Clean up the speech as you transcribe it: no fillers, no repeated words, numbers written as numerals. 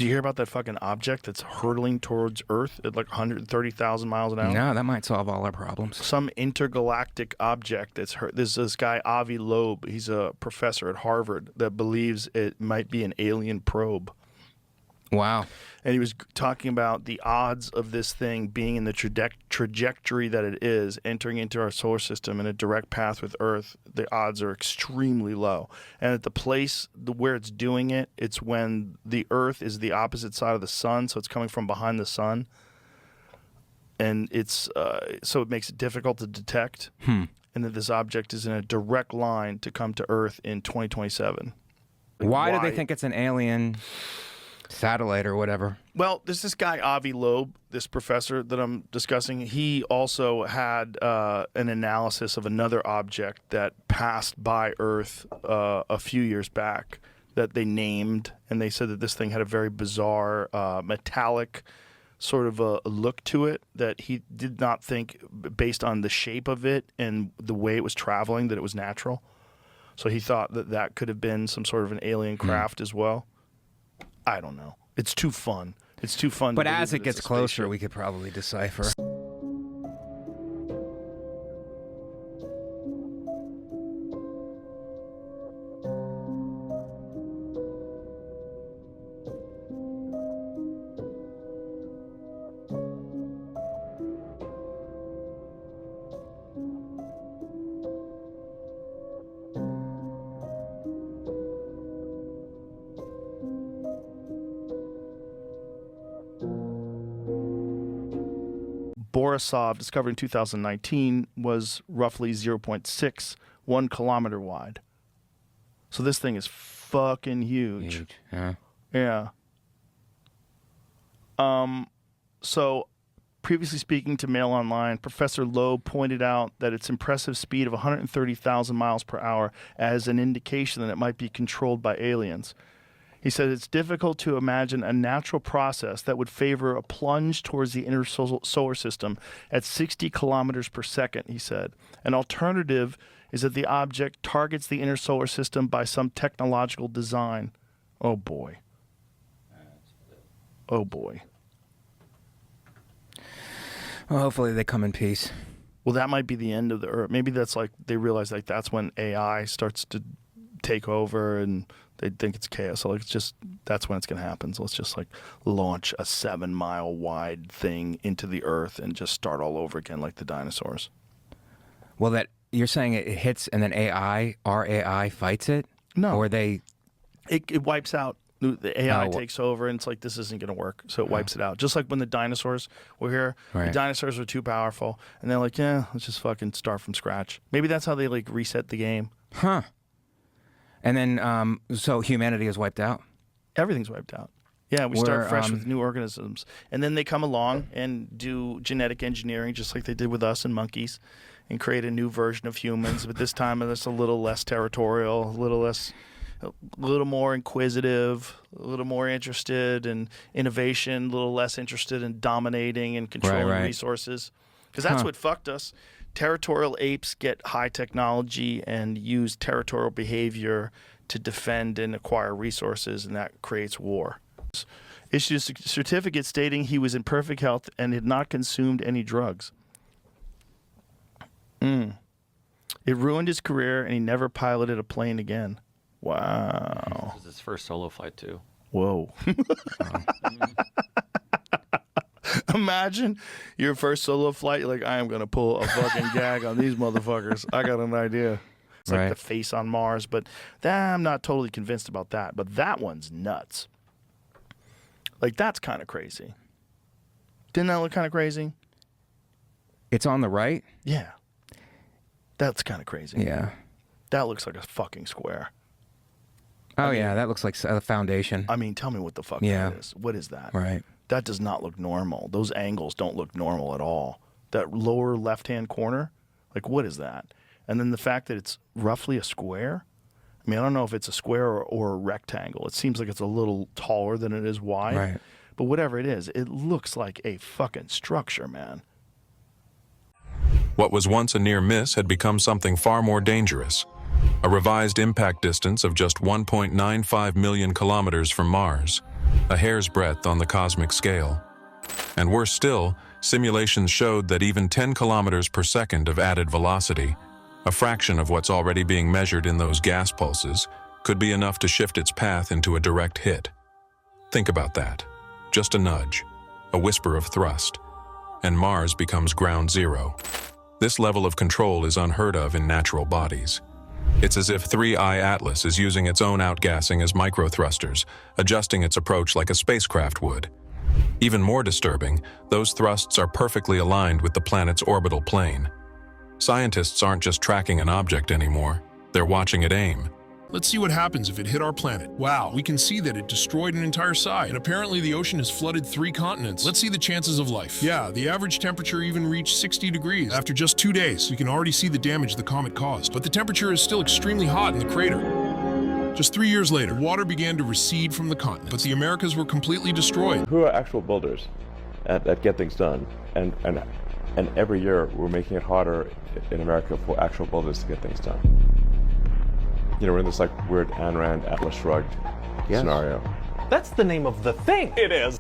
Do you hear about that fucking object that's hurtling towards Earth at like 130,000 miles an hour? No, that might solve all our problems. Some intergalactic object that's hurt. There's this guy, Avi Loeb. He's a professor at Harvard that believes it might be an alien probe. Wow. And he was talking about the odds of this thing being in the trajectory that it is, entering into our solar system in a direct path with Earth. The odds are extremely low. And at the place where it's doing it, it's when the Earth is the opposite side of the sun, so it's coming from behind the sun. And it's so it makes it difficult to detect. And that this object is in a direct line to come to Earth in 2027. Why do they think it's an alien satellite or whatever? Well, there's this guy, Avi Loeb, this professor that I'm discussing. He also had an analysis of another object that passed by Earth a few years back that they named, and they said that this thing had a very bizarre metallic sort of a look to it that he did not think, based on the shape of it and the way it was traveling, that it was natural. So he thought that that could have been some sort of an alien craft as well. I don't know. It's too fun. It's too fun. But as it gets closer, we could probably decipher. Borisov, discovered in 2019, was roughly 0.61 kilometer wide. So this thing is fucking huge. Yeah. So previously speaking to Mail Online, Professor Loeb pointed out that its impressive speed of 130,000 miles per hour as an indication that it might be controlled by aliens. He said it's difficult to imagine a natural process that would favor a plunge towards the inner solar system at 60 kilometers per second, he said. An alternative is that the object targets the inner solar system by some technological design. Oh, boy. Oh, boy. Well, hopefully they come in peace. Well, that might be the end of the Earth. Maybe that's like they realize like that's when AI starts to take over and they think it's chaos. So like it's just that's when it's gonna happen. So let's just like launch a 7-mile wide thing into the Earth and just start all over again like the dinosaurs. Well, that you're saying it hits and then our AI fights it? No. Or it wipes out. The AI takes over and it's like this isn't gonna work. So it wipes it out. Just like when the dinosaurs were here, the dinosaurs were too powerful and they're like, yeah, let's just fucking start from scratch. Maybe that's how they like reset the game. Huh. And then, so humanity is wiped out? Everything's wiped out. Yeah, we start fresh with new organisms. And then they come along and do genetic engineering, just like they did with us and monkeys, and create a new version of humans. But this time it's a little less territorial, a little more inquisitive, a little more interested in innovation, a little less interested in dominating and controlling resources. Because that's what fucked us. Territorial apes get high technology and use territorial behavior to defend and acquire resources, and that creates war. Issued a certificate stating he was in perfect health and had not consumed any drugs. It ruined his career, and he never piloted a plane again. Wow. This is his first solo flight, too. Whoa. Imagine your first solo flight. You're like, I am going to pull a fucking gag on these motherfuckers. I got an idea. It's like the face on Mars, but I'm not totally convinced about that. But that one's nuts. Like, that's kind of crazy. Didn't that look kind of crazy? It's on the right? Yeah. That's kind of crazy. Yeah. That looks like a fucking square. Oh, yeah, that looks like a foundation. I mean, tell me what the fuck that is. What is that? Right. That does not look normal. Those angles don't look normal at all. That lower left-hand corner, like, what is that? And then the fact that it's roughly a square. I mean, I don't know if it's a square or a rectangle. It seems like it's a little taller than it is wide. Right. But whatever it is, it looks like a fucking structure, man. What was once a near miss had become something far more dangerous. A revised impact distance of just 1.95 million kilometers from Mars. a hair's breadth on the cosmic scale. And worse still, simulations showed that even 10 kilometers per second of added velocity, a fraction of what's already being measured in those gas pulses, could be enough to shift its path into a direct hit. Think about that. Just a nudge, a whisper of thrust, and Mars becomes ground zero. This level of control is unheard of in natural bodies. It's as if 3I Atlas is using its own outgassing as microthrusters, adjusting its approach like a spacecraft would. Even more disturbing, those thrusts are perfectly aligned with the planet's orbital plane. Scientists aren't just tracking an object anymore, they're watching it aim. Let's see what happens if it hit our planet. Wow, we can see that it destroyed an entire side, and apparently the ocean has flooded 3 continents. Let's see the chances of life. Yeah, the average temperature even reached 60 degrees. After just 2 days, we can already see the damage the comet caused. But the temperature is still extremely hot in the crater. Just 3 years later, water began to recede from the continent, but the Americas were completely destroyed. Who are actual builders that get things done? And every year we're making it harder in America for actual builders to get things done. You know, we're in this like weird Ayn Rand Atlas Shrugged scenario. That's the name of the thing. It is.